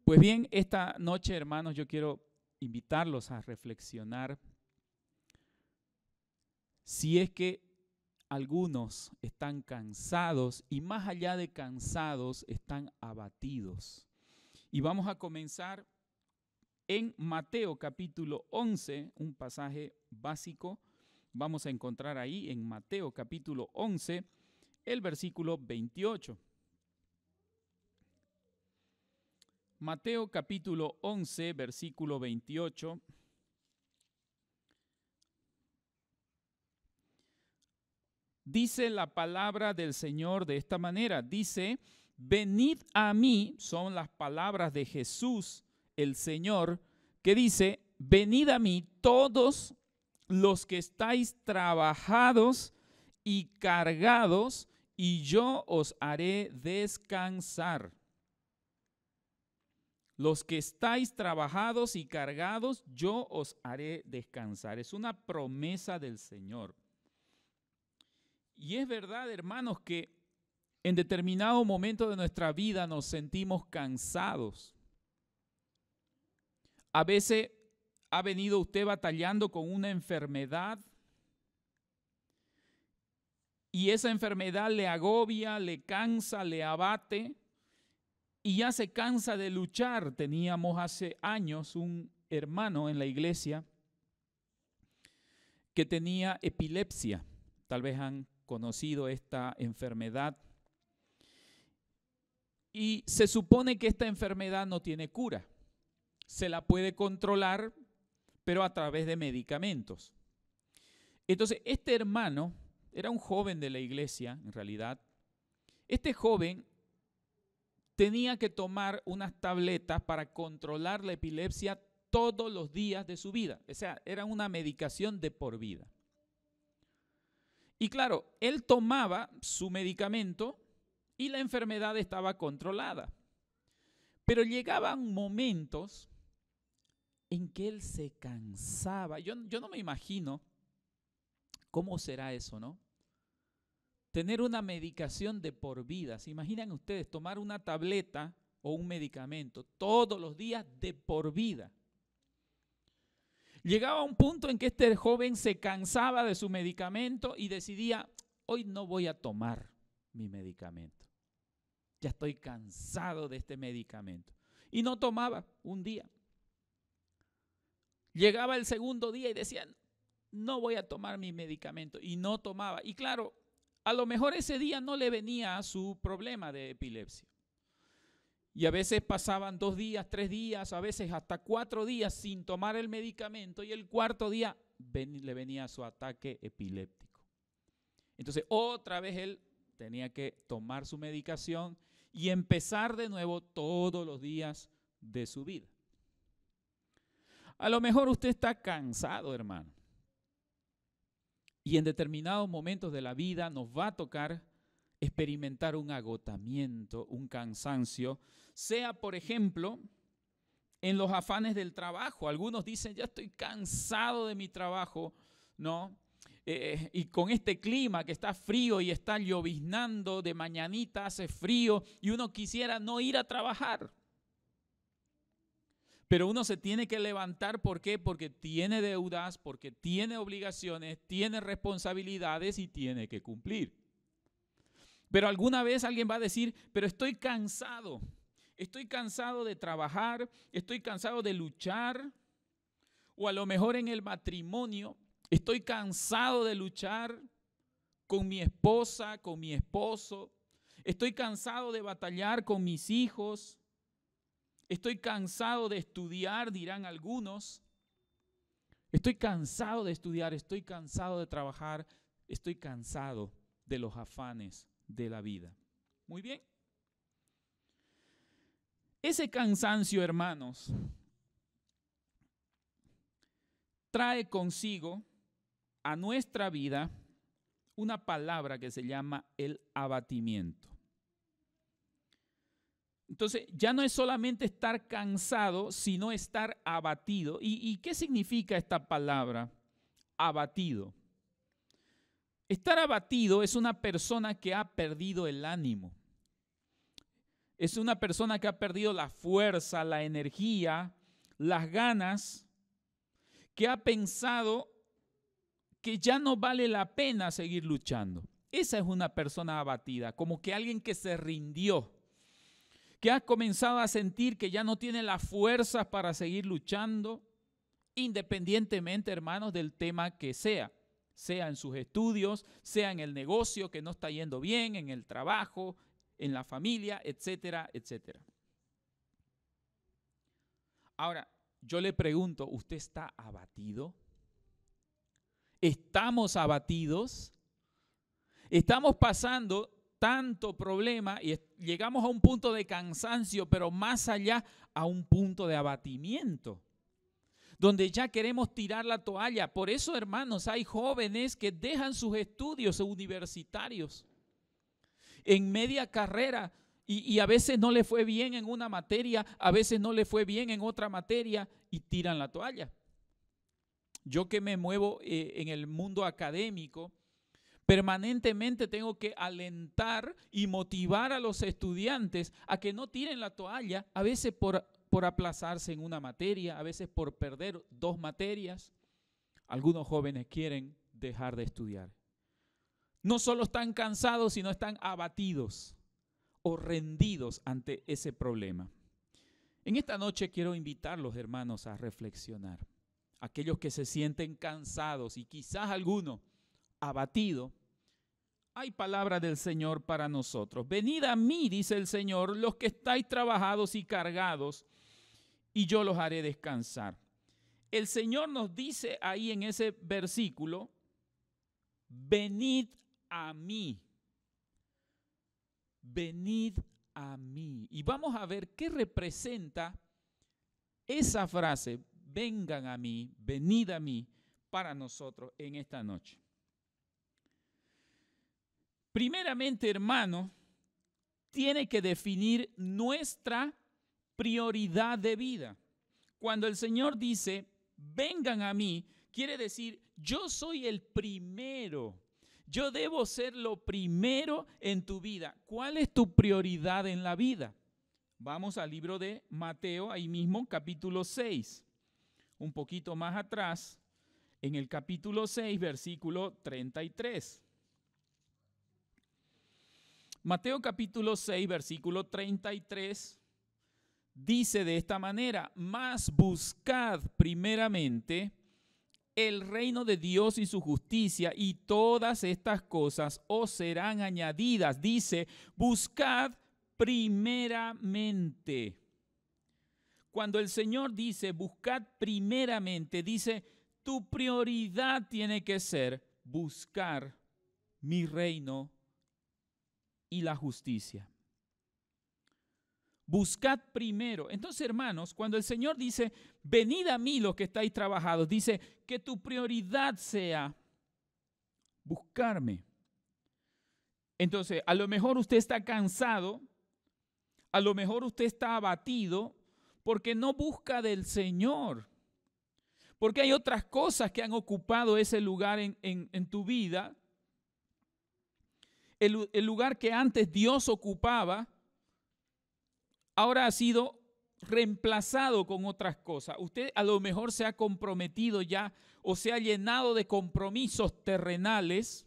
Pues bien, esta noche, hermanos, yo quiero invitarlos a reflexionar si es que algunos están cansados y más allá de cansados, están abatidos. Y vamos a comenzar en Mateo capítulo 11, un pasaje básico. Vamos a encontrar ahí en Mateo capítulo 11, el versículo 28. Mateo capítulo 11, versículo 28. Dice la palabra del Señor de esta manera. Dice, venid a mí, son las palabras de Jesús, el Señor, que dice, venid a mí todos los que estáis trabajados y cargados, y yo os haré descansar. Los que estáis trabajados y cargados, yo os haré descansar. Es una promesa del Señor. Y es verdad, hermanos, que en determinado momento de nuestra vida nos sentimos cansados. A veces ha venido usted batallando con una enfermedad y esa enfermedad le agobia, le cansa, le abate y ya se cansa de luchar. Teníamos hace años un hermano en la iglesia que tenía epilepsia. Tal vez han conocido esta enfermedad. Y se supone que esta enfermedad no tiene cura. Se la puede controlar, pero a través de medicamentos. Entonces, este hermano era un joven de la iglesia, en realidad. Este joven tenía que tomar unas tabletas para controlar la epilepsia todos los días de su vida. O sea, era una medicación de por vida. Y claro, él tomaba su medicamento y la enfermedad estaba controlada. Pero llegaban momentos en que él se cansaba. Yo no me imagino cómo será eso, ¿no? Tener una medicación de por vida. ¿Se imaginan ustedes tomar una tableta o un medicamento todos los días de por vida? Llegaba un punto en que este joven se cansaba de su medicamento y decidía, hoy no voy a tomar mi medicamento. Ya estoy cansado de este medicamento. Y no tomaba un día. Llegaba el segundo día y decía, no voy a tomar mi medicamento. Y no tomaba. Y claro, a lo mejor ese día no le venía su problema de epilepsia. Y a veces pasaban 2 días, 3 días, a veces hasta 4 días sin tomar el medicamento y el cuarto día le venía su ataque epiléptico. Entonces otra vez él tenía que tomar su medicación y empezar de nuevo todos los días de su vida. A lo mejor usted está cansado, hermano. Y en determinados momentos de la vida nos va a tocar experimentar un agotamiento, un cansancio, sea por ejemplo en los afanes del trabajo. Algunos dicen, ya estoy cansado de mi trabajo, ¿no? Y con este clima que está frío y está lloviznando, de mañanita hace frío y uno quisiera no ir a trabajar. Pero uno se tiene que levantar, ¿por qué? Porque tiene deudas, porque tiene obligaciones, tiene responsabilidades y tiene que cumplir. Pero alguna vez alguien va a decir, pero estoy cansado de trabajar, estoy cansado de luchar, o a lo mejor en el matrimonio, estoy cansado de luchar con mi esposa, con mi esposo, estoy cansado de batallar con mis hijos, estoy cansado de estudiar, dirán algunos, estoy cansado de estudiar, estoy cansado de trabajar, estoy cansado de los afanes de la vida. Muy bien. Ese cansancio, hermanos, trae consigo a nuestra vida una palabra que se llama el abatimiento. Entonces, ya no es solamente estar cansado, sino estar abatido. ¿Y qué significa esta palabra? Abatido. Estar abatido es una persona que ha perdido el ánimo. Es una persona que ha perdido la fuerza, la energía, las ganas, que ha pensado que ya no vale la pena seguir luchando. Esa es una persona abatida, como que alguien que se rindió, que ha comenzado a sentir que ya no tiene las fuerzas para seguir luchando, independientemente, hermanos, del tema que sea en sus estudios, sea en el negocio que no está yendo bien, en el trabajo, en la familia, etcétera, etcétera. Ahora, yo le pregunto, ¿usted está abatido? ¿Estamos abatidos? Estamos pasando tanto problema y llegamos a un punto de cansancio, pero más allá a un punto de abatimiento, donde ya queremos tirar la toalla. Por eso, hermanos, hay jóvenes que dejan sus estudios universitarios en media carrera y a veces no le fue bien en una materia, a veces no le fue bien en otra materia y tiran la toalla. Yo que me muevo en el mundo académico, permanentemente tengo que alentar y motivar a los estudiantes a que no tiren la toalla, a veces por aplazarse en una materia, a veces por perder 2 materias. Algunos jóvenes quieren dejar de estudiar. No solo están cansados, sino están abatidos o rendidos ante ese problema. En esta noche quiero invitar a los hermanos a reflexionar. Aquellos que se sienten cansados y quizás alguno abatido, hay palabra del Señor para nosotros. Venid a mí, dice el Señor, los que estáis trabajados y cargados, y yo los haré descansar. El Señor nos dice ahí en ese versículo, venid a mí. Venid a mí. Y vamos a ver qué representa esa frase, vengan a mí, venid a mí, para nosotros en esta noche. Primeramente, hermano, tiene que definir nuestra prioridad de vida. Cuando el Señor dice, vengan a mí, quiere decir, yo soy el primero. Yo debo ser lo primero en tu vida. ¿Cuál es tu prioridad en la vida? Vamos al libro de Mateo, ahí mismo, capítulo 6. Un poquito más atrás, en el capítulo 6, versículo 33. Mateo capítulo 6, versículo 33, dice de esta manera, mas buscad primeramente el reino de Dios y su justicia, y todas estas cosas os serán añadidas. Dice, buscad primeramente. Cuando el Señor dice, buscad primeramente, dice, tu prioridad tiene que ser buscar mi reino y la justicia. Buscad primero. Entonces, hermanos, cuando el Señor dice, venid a mí los que estáis trabajados, dice que tu prioridad sea buscarme. Entonces, a lo mejor usted está cansado, a lo mejor usted está abatido porque no busca del Señor. Porque hay otras cosas que han ocupado ese lugar en tu vida. El lugar que antes Dios ocupaba, ahora ha sido reemplazado con otras cosas. Usted a lo mejor se ha comprometido ya o se ha llenado de compromisos terrenales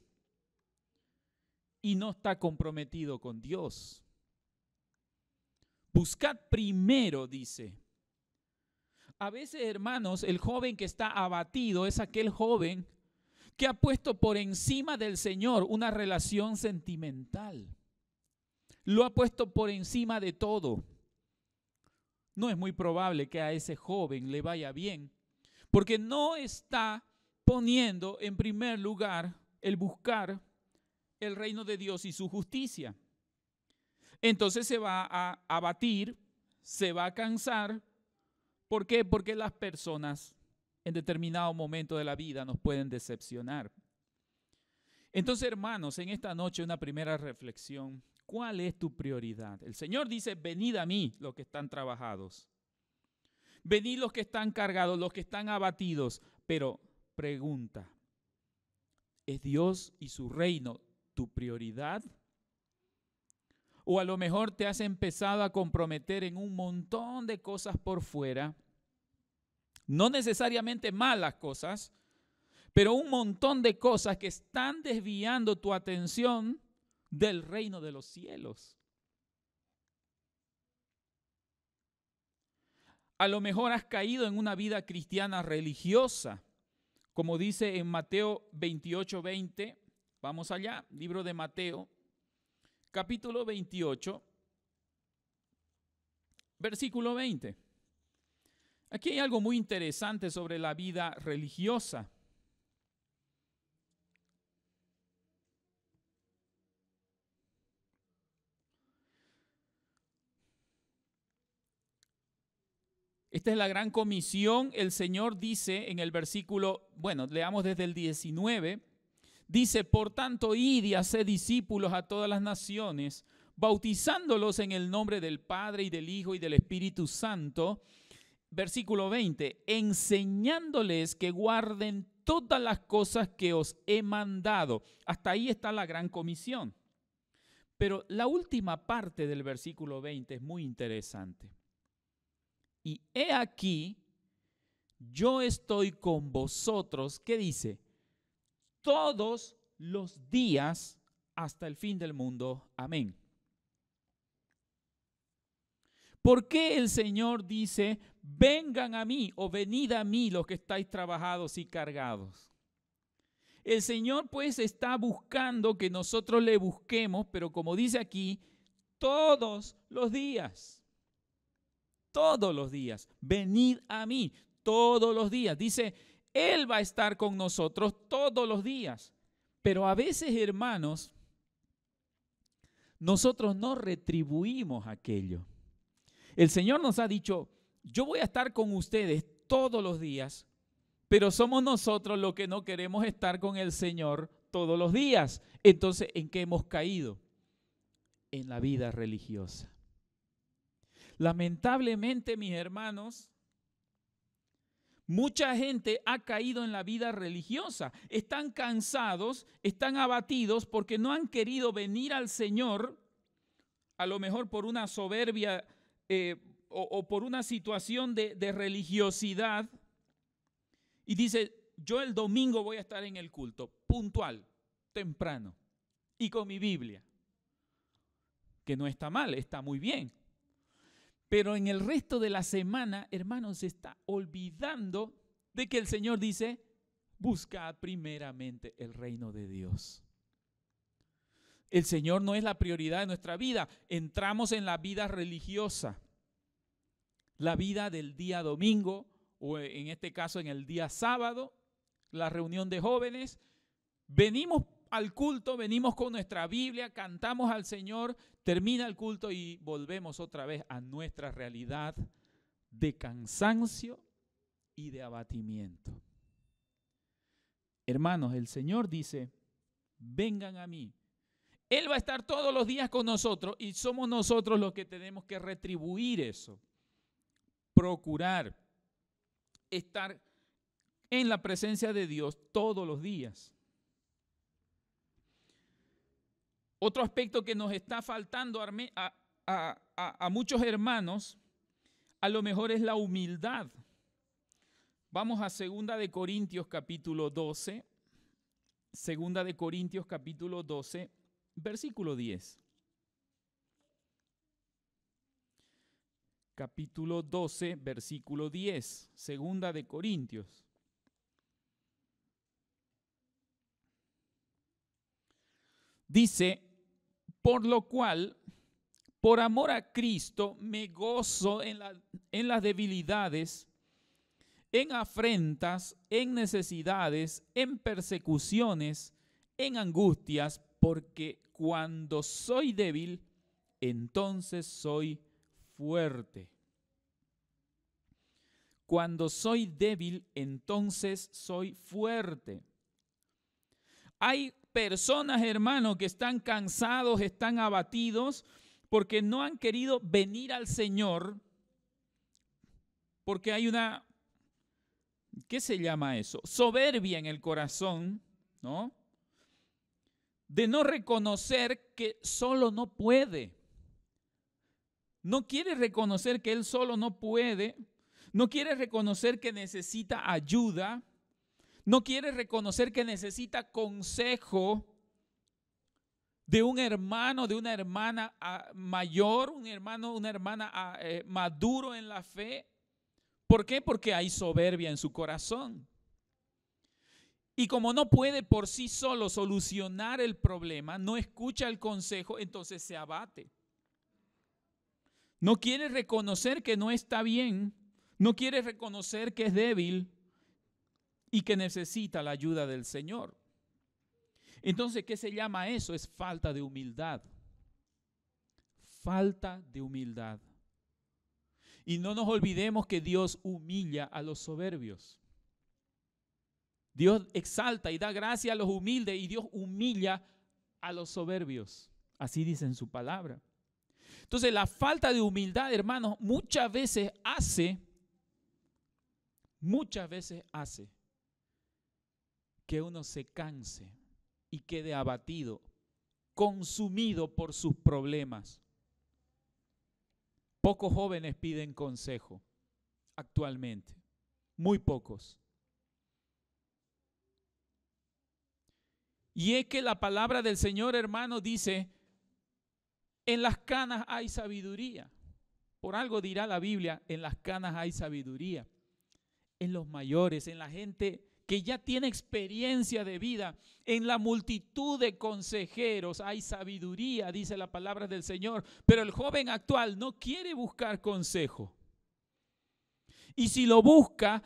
y no está comprometido con Dios. Buscad primero, dice. A veces, hermanos, el joven que está abatido es aquel joven que ha puesto por encima del Señor una relación sentimental. Lo ha puesto por encima de todo. No es muy probable que a ese joven le vaya bien, porque no está poniendo en primer lugar el buscar el reino de Dios y su justicia. Entonces se va a abatir, se va a cansar. ¿Por qué? Porque las personas en determinado momento de la vida nos pueden decepcionar. Entonces, hermanos, en esta noche una primera reflexión. ¿Cuál es tu prioridad? El Señor dice, venid a mí los que están trabajados. Venid los que están cargados, los que están abatidos. Pero pregunta, ¿es Dios y su reino tu prioridad? O a lo mejor te has empezado a comprometer en un montón de cosas por fuera, no necesariamente malas cosas, pero un montón de cosas que están desviando tu atención del reino de los cielos. A lo mejor has caído en una vida cristiana religiosa, como dice en Mateo 28:20. Vamos allá, libro de Mateo, capítulo 28, versículo 20. Aquí hay algo muy interesante sobre la vida religiosa. Esta es la gran comisión. El Señor dice en el versículo, leamos desde el 19, dice: por tanto, id y haced discípulos a todas las naciones, bautizándolos en el nombre del Padre y del Hijo y del Espíritu Santo. Versículo 20, enseñándoles que guarden todas las cosas que os he mandado. Hasta ahí está la gran comisión. Pero la última parte del versículo 20 es muy interesante. Y he aquí, yo estoy con vosotros, ¿qué dice? Todos los días hasta el fin del mundo. Amén. ¿Por qué el Señor dice, vengan a mí o venid a mí los que estáis trabajados y cargados? El Señor pues está buscando que nosotros le busquemos, pero como dice aquí, todos los días. Todos los días, venid a mí, todos los días. Dice, Él va a estar con nosotros todos los días. Pero a veces, hermanos, nosotros no retribuimos aquello. El Señor nos ha dicho, yo voy a estar con ustedes todos los días, pero somos nosotros los que no queremos estar con el Señor todos los días. Entonces, ¿en qué hemos caído? En la vida religiosa. Lamentablemente, mis hermanos, mucha gente ha caído en la vida religiosa. Están cansados, están abatidos porque no han querido venir al Señor, a lo mejor por una soberbia o por una situación de religiosidad. Y dice, yo el domingo voy a estar en el culto, puntual, temprano, y con mi Biblia. Que no está mal, está muy bien. Pero en el resto de la semana, hermanos, se está olvidando de que el Señor dice, buscad primeramente el reino de Dios. El Señor no es la prioridad de nuestra vida. Entramos en la vida religiosa, la vida del día domingo, o en este caso en el día sábado, la reunión de jóvenes. Venimos al culto, venimos con nuestra Biblia, cantamos al Señor, termina el culto y volvemos otra vez a nuestra realidad de cansancio y de abatimiento. Hermanos, el Señor dice, vengan a mí. Él va a estar todos los días con nosotros y somos nosotros los que tenemos que retribuir eso. Procurar estar en la presencia de Dios todos los días. Otro aspecto que nos está faltando a muchos hermanos, a lo mejor es la humildad. Vamos a 2 de Corintios capítulo 12, 2 de Corintios capítulo 12, versículo 10. Capítulo 12, versículo 10, 2 de Corintios. Dice, por lo cual, por amor a Cristo, me gozo en las debilidades, en afrentas, en necesidades, en persecuciones, en angustias, porque cuando soy débil, entonces soy fuerte. Cuando soy débil, entonces soy fuerte. Hay personas, hermanos, que están cansados, están abatidos, porque no han querido venir al Señor, porque hay una, ¿qué se llama eso? Soberbia en el corazón, ¿no? De no reconocer que solo no puede. No quiere reconocer que él solo no puede. No quiere reconocer que necesita ayuda. No quiere reconocer que necesita consejo de un hermano, de una hermana mayor, un hermano, una hermana maduro en la fe. ¿Por qué? Porque hay soberbia en su corazón. Y como no puede por sí solo solucionar el problema, no escucha el consejo, entonces se abate. No quiere reconocer que no está bien, no quiere reconocer que es débil y que necesita la ayuda del Señor. Entonces, ¿qué se llama eso? Es falta de humildad. Falta de humildad. Y no nos olvidemos que Dios humilla a los soberbios. Dios exalta y da gracia a los humildes y Dios humilla a los soberbios. Así dice en su palabra. Entonces, la falta de humildad, hermanos, muchas veces hace que uno se canse y quede abatido, consumido por sus problemas. Pocos jóvenes piden consejo actualmente, muy pocos. Y es que la palabra del Señor, hermano, dice, en las canas hay sabiduría. Por algo dirá la Biblia, en las canas hay sabiduría. En los mayores, en la gente que ya tiene experiencia de vida, en la multitud de consejeros hay sabiduría, dice la palabra del Señor. Pero el joven actual no quiere buscar consejo. Y si lo busca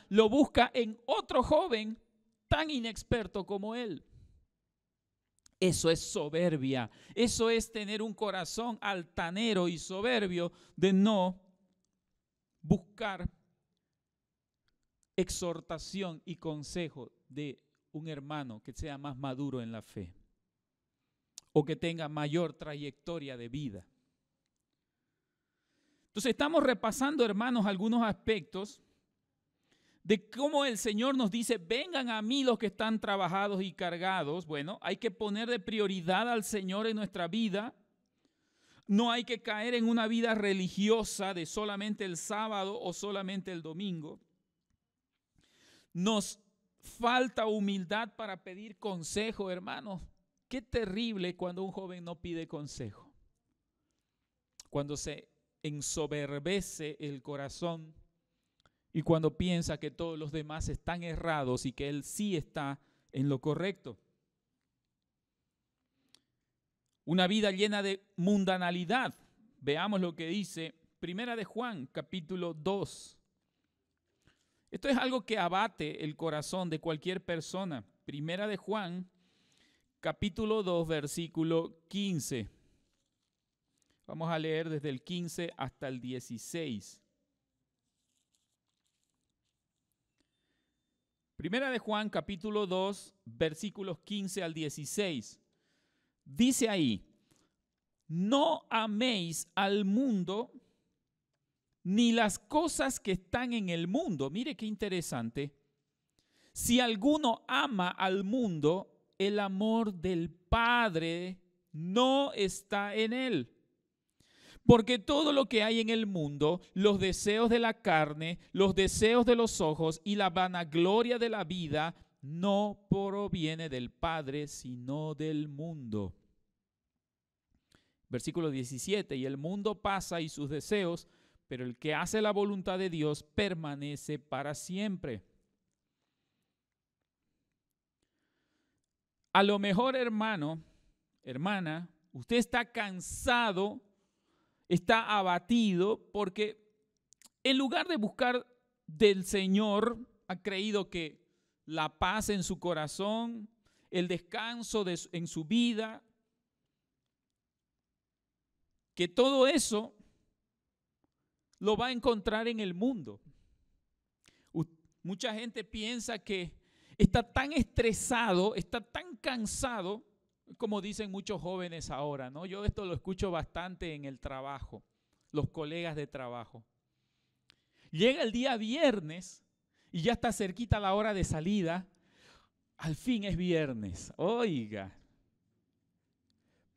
en otro joven tan inexperto como él. Eso es soberbia, eso es tener un corazón altanero y soberbio de no buscar exhortación y consejo de un hermano que sea más maduro en la fe o que tenga mayor trayectoria de vida. Entonces estamos repasando, hermanos, algunos aspectos de cómo el Señor nos dice, vengan a mí los que están trabajados y cargados. Bueno, hay que poner de prioridad al Señor en nuestra vida. No hay que caer en una vida religiosa de solamente el sábado o solamente el domingo. Nos falta humildad para pedir consejo, hermanos. Qué terrible cuando un joven no pide consejo. Cuando se ensoberbece el corazón. Y cuando piensa que todos los demás están errados y que él sí está en lo correcto. Una vida llena de mundanalidad. Veamos lo que dice Primera de Juan, capítulo 2. Esto es algo que abate el corazón de cualquier persona. Primera de Juan, capítulo 2, versículo 15. Vamos a leer desde el 15 hasta el 16. Primera de Juan, capítulo 2, versículos 15 al 16. Dice ahí, no améis al mundo ni las cosas que están en el mundo. Mire qué interesante. Si alguno ama al mundo, el amor del Padre no está en él. Porque todo lo que hay en el mundo, los deseos de la carne, los deseos de los ojos y la vanagloria de la vida, no proviene del Padre, sino del mundo. Versículo 17, y el mundo pasa y sus deseos, pero el que hace la voluntad de Dios permanece para siempre. A lo mejor, hermano, hermana, usted está cansado, está abatido porque en lugar de buscar del Señor, ha creído que la paz en su corazón, el descanso en su vida, que todo eso lo va a encontrar en el mundo. Mucha gente piensa que está tan estresado, está tan cansado, como dicen muchos jóvenes ahora, ¿no? Yo esto lo escucho bastante en el trabajo, los colegas de trabajo. Llega el día viernes y ya está cerquita la hora de salida. Al fin es viernes, oiga.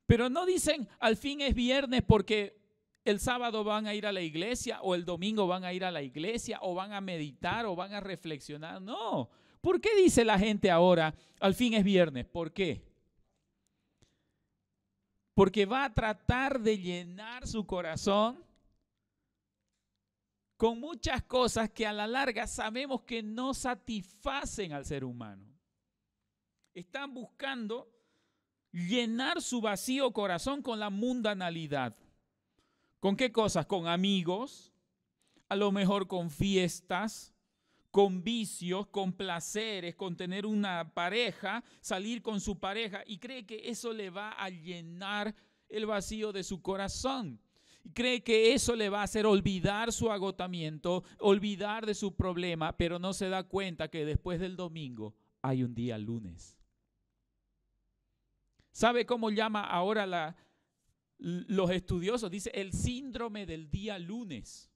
Pero no dicen al fin es viernes porque el sábado van a ir a la iglesia o el domingo van a ir a la iglesia o van a meditar o van a reflexionar. No. ¿Por qué dice la gente ahora, al fin es viernes? ¿Por qué? Porque va a tratar de llenar su corazón con muchas cosas que a la larga sabemos que no satisfacen al ser humano. Están buscando llenar su vacío corazón con la mundanalidad. ¿Con qué cosas? Con amigos, a lo mejor con fiestas, con vicios, con placeres, con tener una pareja, salir con su pareja, y cree que eso le va a llenar el vacío de su corazón. Y cree que eso le va a hacer olvidar su agotamiento, olvidar de su problema, pero no se da cuenta que después del domingo hay un día lunes. ¿Sabe cómo llama ahora los estudiosos? Dice el síndrome del día lunes.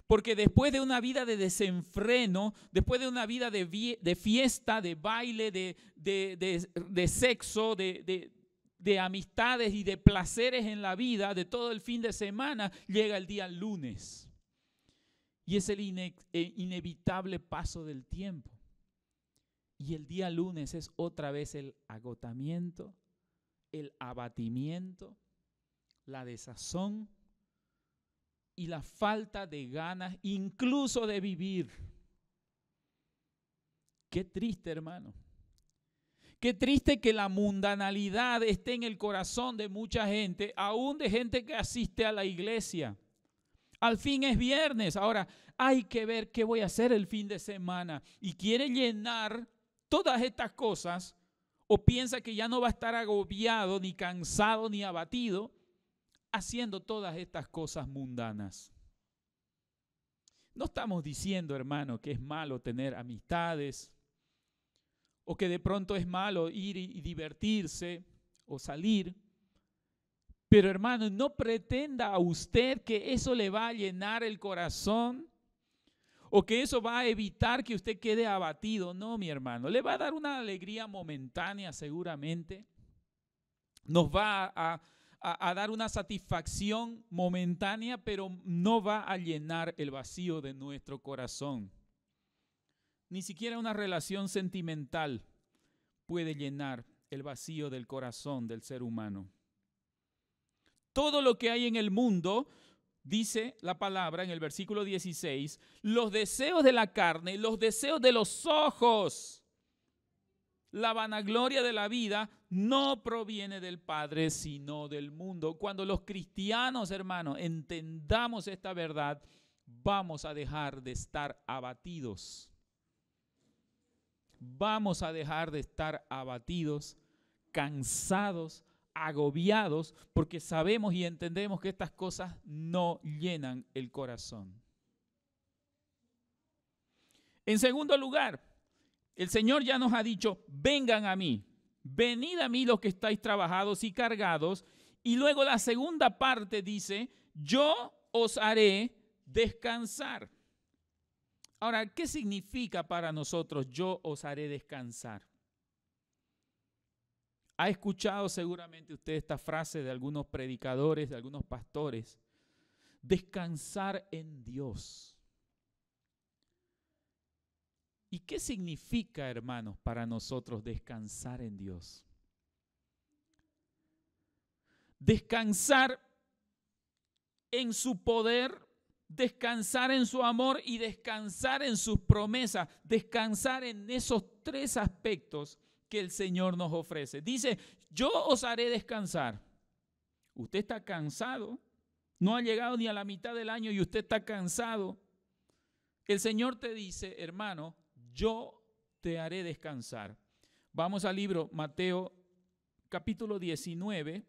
Porque después de una vida de desenfreno, después de una vida de fiesta, de baile, de sexo, de amistades y de placeres en la vida, de todo el fin de semana, llega el día lunes. Y es el inevitable paso del tiempo. Y el día lunes es otra vez el agotamiento, el abatimiento, la desazón y la falta de ganas, incluso de vivir. Qué triste, hermano. Qué triste que la mundanalidad esté en el corazón de mucha gente, aún de gente que asiste a la iglesia. Al fin es viernes, ahora hay que ver qué voy a hacer el fin de semana. Y quiere llenar todas estas cosas, o piensa que ya no va a estar agobiado, ni cansado, ni abatido, haciendo todas estas cosas mundanas. No estamos diciendo, hermano, que es malo tener amistades, o que de pronto es malo ir y divertirse o salir. Pero, hermano, no pretenda a usted que eso le va a llenar el corazón o que eso va a evitar que usted quede abatido. No, mi hermano, le va a dar una alegría momentánea seguramente. Nos va a dar una satisfacción momentánea, pero no va a llenar el vacío de nuestro corazón. Ni siquiera una relación sentimental puede llenar el vacío del corazón del ser humano. Todo lo que hay en el mundo, dice la palabra en el versículo 16, los deseos de la carne, los deseos de los ojos, la vanagloria de la vida no proviene del Padre, sino del mundo. Cuando los cristianos, hermanos, entendamos esta verdad, vamos a dejar de estar abatidos. Vamos a dejar de estar abatidos, cansados, agobiados, porque sabemos y entendemos que estas cosas no llenan el corazón. En segundo lugar, el Señor ya nos ha dicho, vengan a mí, venid a mí los que estáis trabajados y cargados. Y luego la segunda parte dice, yo os haré descansar. Ahora, ¿qué significa para nosotros yo os haré descansar? Ha escuchado seguramente usted esta frase de algunos predicadores, de algunos pastores, descansar en Dios. ¿Y qué significa, hermanos, para nosotros descansar en Dios? Descansar en su poder, descansar en su amor y descansar en sus promesas, descansar en esos tres aspectos que el Señor nos ofrece. Dice, yo os haré descansar. Usted está cansado, no ha llegado ni a la mitad del año y usted está cansado. El Señor te dice, hermano, yo te haré descansar. Vamos al libro Mateo capítulo 19.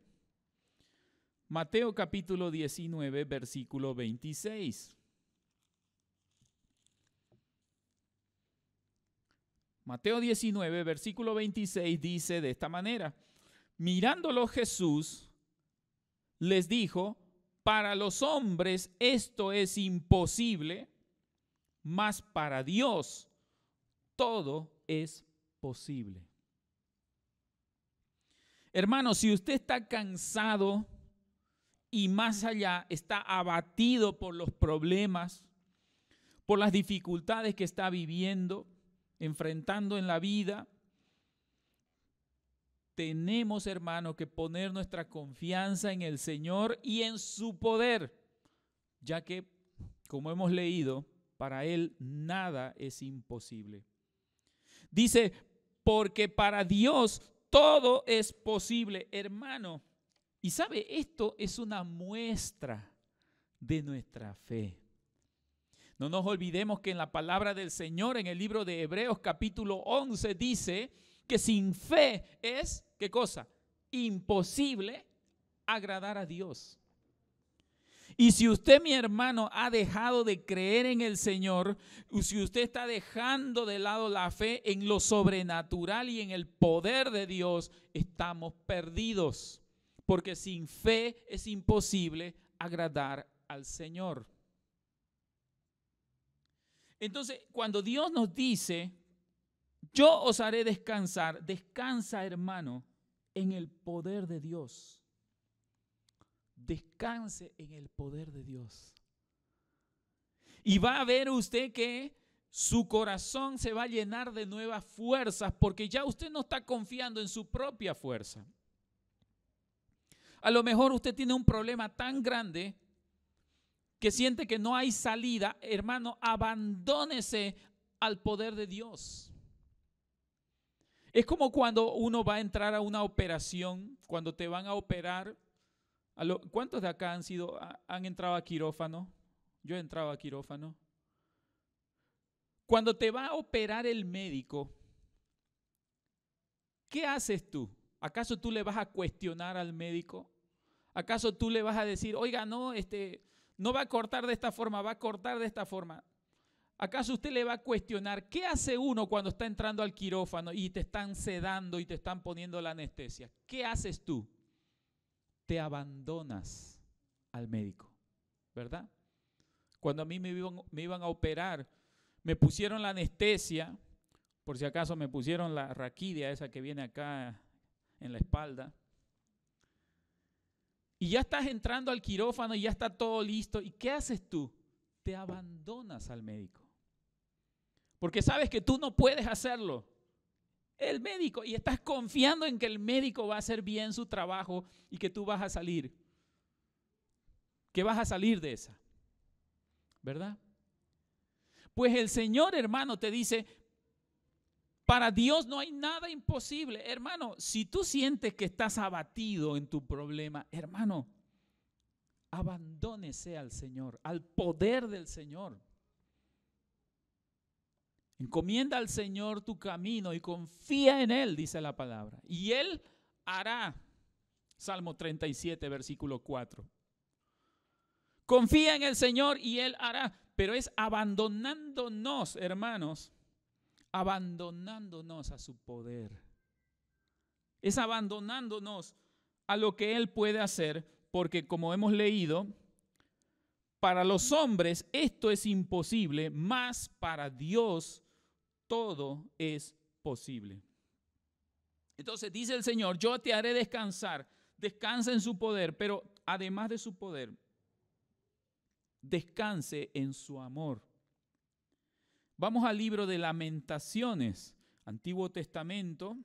Mateo capítulo 19, versículo 26. Mateo 19, versículo 26 dice de esta manera, mirándolo Jesús les dijo, para los hombres esto es imposible, mas para Dios todo es posible. Hermano, si usted está cansado y más allá está abatido por los problemas, por las dificultades que está viviendo, enfrentando en la vida, tenemos, hermano, que poner nuestra confianza en el Señor y en su poder, ya que, como hemos leído, para Él nada es imposible. Dice, porque para Dios todo es posible, hermano. Y sabe, esto es una muestra de nuestra fe. No nos olvidemos que en la palabra del Señor, en el libro de Hebreos capítulo 11, dice que sin fe es, ¿qué cosa? Imposible agradar a Dios. Y si usted, mi hermano, ha dejado de creer en el Señor, si usted está dejando de lado la fe en lo sobrenatural y en el poder de Dios, estamos perdidos. Porque sin fe es imposible agradar al Señor. Entonces, cuando Dios nos dice, yo os haré descansar, descansa, hermano, en el poder de Dios. Descanse en el poder de Dios. Y va a ver usted que su corazón se va a llenar de nuevas fuerzas, porque ya usted no está confiando en su propia fuerza. A lo mejor usted tiene un problema tan grande que siente que no hay salida. Hermano, abandónese al poder de Dios. Es como cuando uno va a entrar a una operación, cuando te van a operar. ¿Cuántos de acá han entrado a quirófano? Yo he entrado a quirófano. Cuando te va a operar el médico, ¿qué haces tú? ¿Acaso tú le vas a cuestionar al médico? ¿Acaso tú le vas a decir, oiga, no, no va a cortar de esta forma, va a cortar de esta forma? ¿Acaso usted le va a cuestionar qué hace uno cuando está entrando al quirófano y te están sedando y te están poniendo la anestesia? ¿Qué haces tú? Te abandonas al médico, ¿verdad? Cuando a mí me iban a operar, me pusieron la anestesia, por si acaso me pusieron la raquidia esa que viene acá en la espalda. Y ya estás entrando al quirófano y ya está todo listo. ¿Y qué haces tú? Te abandonas al médico. Porque sabes que tú no puedes hacerlo. El médico, y estás confiando en que el médico va a hacer bien su trabajo y que tú vas a salir. Que vas a salir de esa. ¿Verdad? Pues el Señor, hermano, te dice, para Dios no hay nada imposible. Hermano, si tú sientes que estás abatido en tu problema, hermano, abandónese al Señor, al poder del Señor. Encomienda al Señor tu camino y confía en Él, dice la palabra. Y Él hará. Salmo 37, versículo 4. Confía en el Señor y Él hará. Pero es abandonándonos, hermanos, abandonándonos a su poder. Es abandonándonos a lo que Él puede hacer, porque como hemos leído, para los hombres esto es imposible, mas para Dios todo es posible. Entonces dice el Señor, yo te haré descansar, descansa en su poder, pero además de su poder, descanse en su amor. Vamos al libro de Lamentaciones, Antiguo Testamento,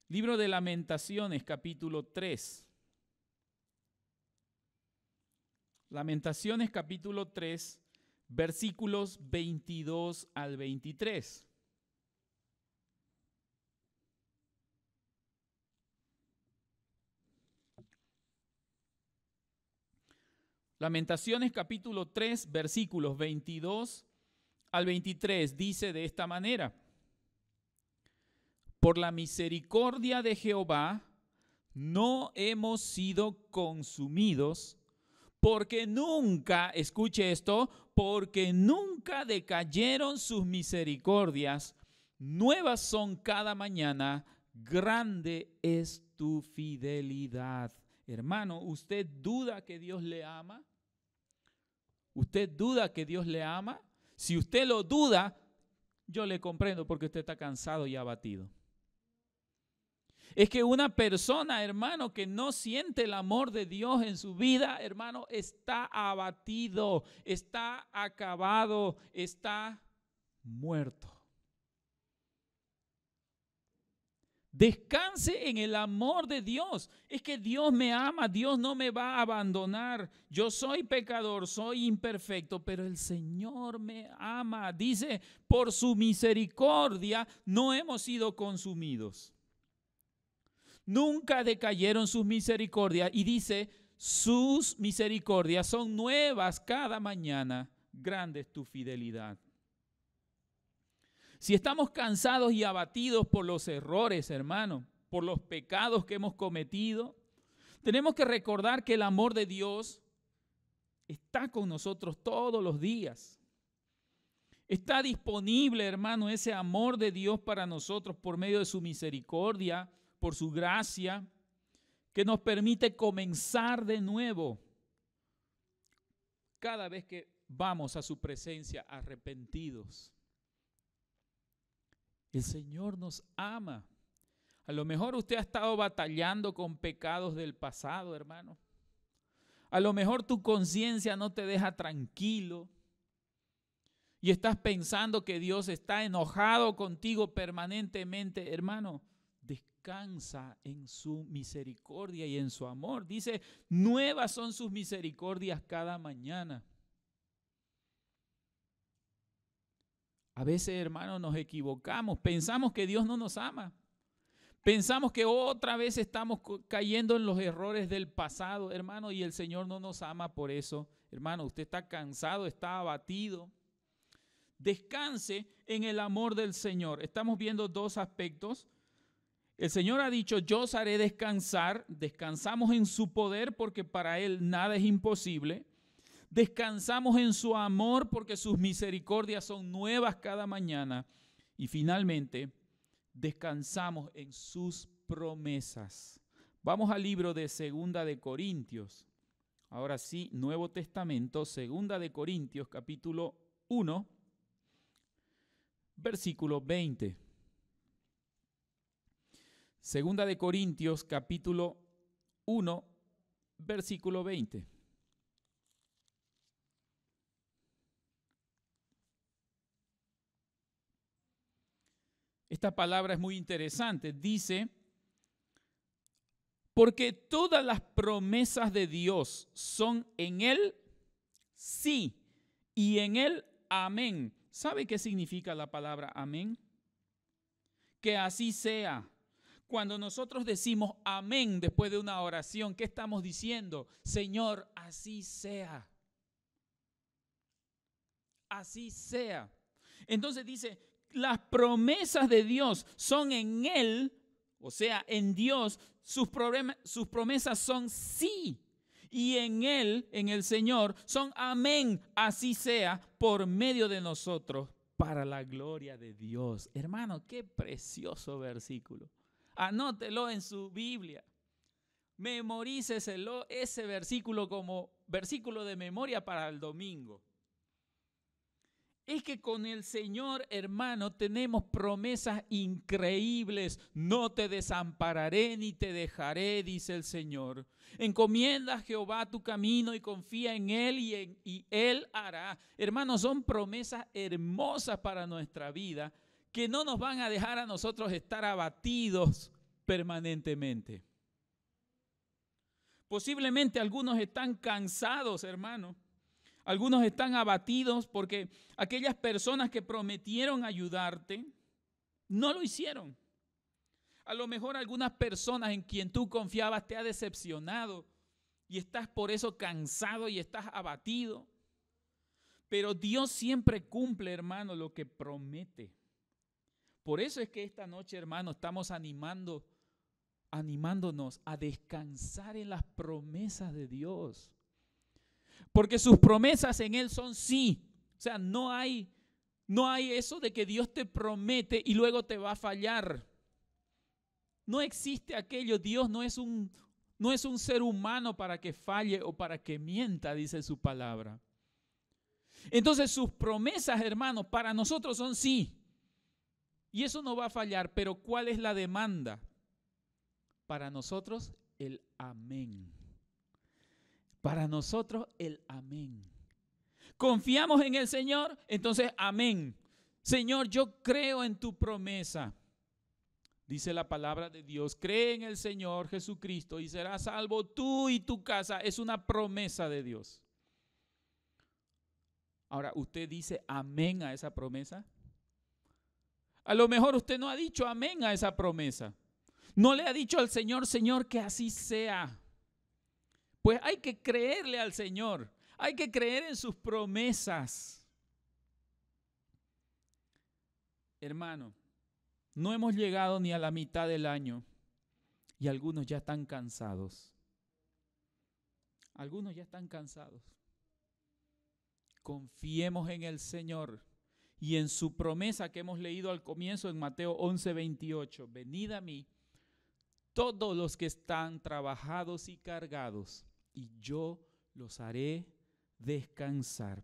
libro de Lamentaciones, capítulo 3. Lamentaciones, capítulo 3, versículos 22 al 23. Lamentaciones, capítulo 3, versículos 22 al 23, dice de esta manera: por la misericordia de Jehová no hemos sido consumidos, porque nunca, escuche esto, porque nunca decayeron sus misericordias, nuevas son cada mañana, grande es tu fidelidad. Hermano, ¿usted duda que Dios le ama? ¿Usted duda que Dios le ama? Si usted lo duda, yo le comprendo porque usted está cansado y abatido. es que una persona, hermano, que no siente el amor de Dios en su vida, hermano, está abatido, está acabado, está muerto. Descanse en el amor de Dios. Es que Dios me ama, Dios no me va a abandonar. Yo soy pecador, soy imperfecto, pero el Señor me ama. Dice, por su misericordia no hemos sido consumidos. Nunca decayeron sus misericordias. Y dice, sus misericordias son nuevas cada mañana. Grande es tu fidelidad. Si estamos cansados y abatidos por los errores, hermano, por los pecados que hemos cometido, tenemos que recordar que el amor de Dios está con nosotros todos los días. Está disponible, hermano, ese amor de Dios para nosotros por medio de su misericordia, por su gracia, que nos permite comenzar de nuevo cada vez que vamos a su presencia arrepentidos. El Señor nos ama. A lo mejor usted ha estado batallando con pecados del pasado, hermano. A lo mejor tu conciencia no te deja tranquilo y estás pensando que Dios está enojado contigo permanentemente. Hermano, descansa en su misericordia y en su amor. Dice, nuevas son sus misericordias cada mañana. A veces, hermanos, nos equivocamos, pensamos que Dios no nos ama. Pensamos que otra vez estamos cayendo en los errores del pasado, hermano, y el Señor no nos ama por eso. Hermano, usted está cansado, está abatido. Descanse en el amor del Señor. Estamos viendo dos aspectos. El Señor ha dicho, yo os haré descansar. Descansamos en su poder porque para Él nada es imposible. Descansamos en su amor porque sus misericordias son nuevas cada mañana. Y finalmente, descansamos en sus promesas. Vamos al libro de Segunda de Corintios. Ahora sí, Nuevo Testamento, Segunda de Corintios, capítulo 1, versículo 20. Segunda de Corintios, capítulo 1, versículo 20. Esta palabra es muy interesante. Dice, porque todas las promesas de Dios son en Él sí y en Él amén. ¿Sabe qué significa la palabra amén? Que así sea. Cuando nosotros decimos amén después de una oración, ¿qué estamos diciendo? Señor, así sea. Así sea. Entonces dice, las promesas de Dios son en Él, o sea, en Dios, sus promesas son sí. Y en Él, en el Señor, son amén, así sea, por medio de nosotros, para la gloria de Dios. Hermano, qué precioso versículo. Anótelo en su Biblia. Memoríceselo ese versículo como versículo de memoria para el domingo. Es que con el Señor, hermano, tenemos promesas increíbles. No te desampararé ni te dejaré, dice el Señor. Encomienda a Jehová tu camino y confía en Él y Él hará. Hermanos, son promesas hermosas para nuestra vida que no nos van a dejar a nosotros estar abatidos permanentemente. Posiblemente algunos están cansados, hermano. Algunos están abatidos porque aquellas personas que prometieron ayudarte no lo hicieron. A lo mejor algunas personas en quien tú confiabas te ha decepcionado y estás por eso cansado y estás abatido. Pero Dios siempre cumple, hermano, lo que promete. Por eso es que esta noche, hermano, estamos animándonos a descansar en las promesas de Dios. Porque sus promesas en Él son sí. O sea, no hay eso de que Dios te promete y luego te va a fallar. No existe aquello. Dios no es un ser humano para que falle o para que mienta, dice su palabra. Entonces sus promesas, hermanos, para nosotros son sí. Y eso no va a fallar, pero ¿cuál es la demanda? Para nosotros el amén. Para nosotros el amén. Confiamos en el Señor, entonces amén. Señor, yo creo en tu promesa. Dice la palabra de Dios, cree en el Señor Jesucristo y serás salvo tú y tu casa. Es una promesa de Dios. Ahora, ¿usted dice amén a esa promesa? A lo mejor usted no ha dicho amén a esa promesa. No le ha dicho al Señor, Señor, que así sea. Pues hay que creerle al Señor. Hay que creer en sus promesas. Hermano, no hemos llegado ni a la mitad del año y algunos ya están cansados. Algunos ya están cansados. Confiemos en el Señor y en su promesa que hemos leído al comienzo en Mateo 11:28. Venid a mí todos los que están trabajados y cargados, y yo los haré descansar.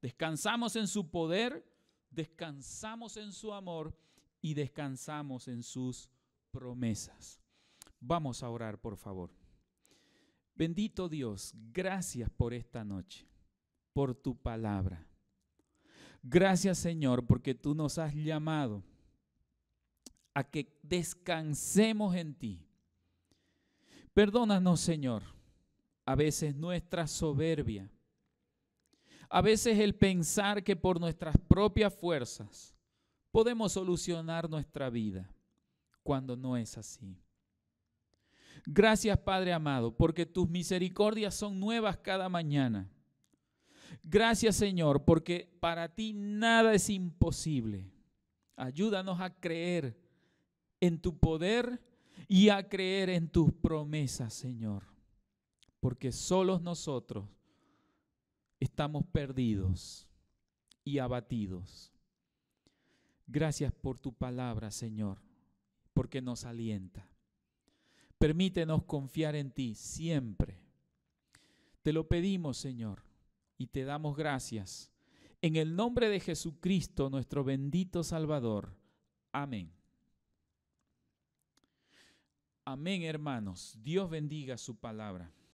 Descansamos en su poder, descansamos en su amor y descansamos en sus promesas. Vamos a orar, por favor. Bendito Dios, gracias por esta noche, por tu palabra. Gracias, Señor, porque tú nos has llamado a que descansemos en ti. Perdónanos, Señor, a veces nuestra soberbia, a veces el pensar que por nuestras propias fuerzas podemos solucionar nuestra vida, cuando no es así. Gracias, Padre amado, porque tus misericordias son nuevas cada mañana. Gracias, Señor, porque para ti nada es imposible. Ayúdanos a creer en tu poder y a creer en tus promesas, Señor, porque solos nosotros estamos perdidos y abatidos. Gracias por tu palabra, Señor, porque nos alienta. Permítenos confiar en ti siempre. Te lo pedimos, Señor, y te damos gracias. En el nombre de Jesucristo, nuestro bendito Salvador. Amén. Amén, hermanos. Dios bendiga su palabra.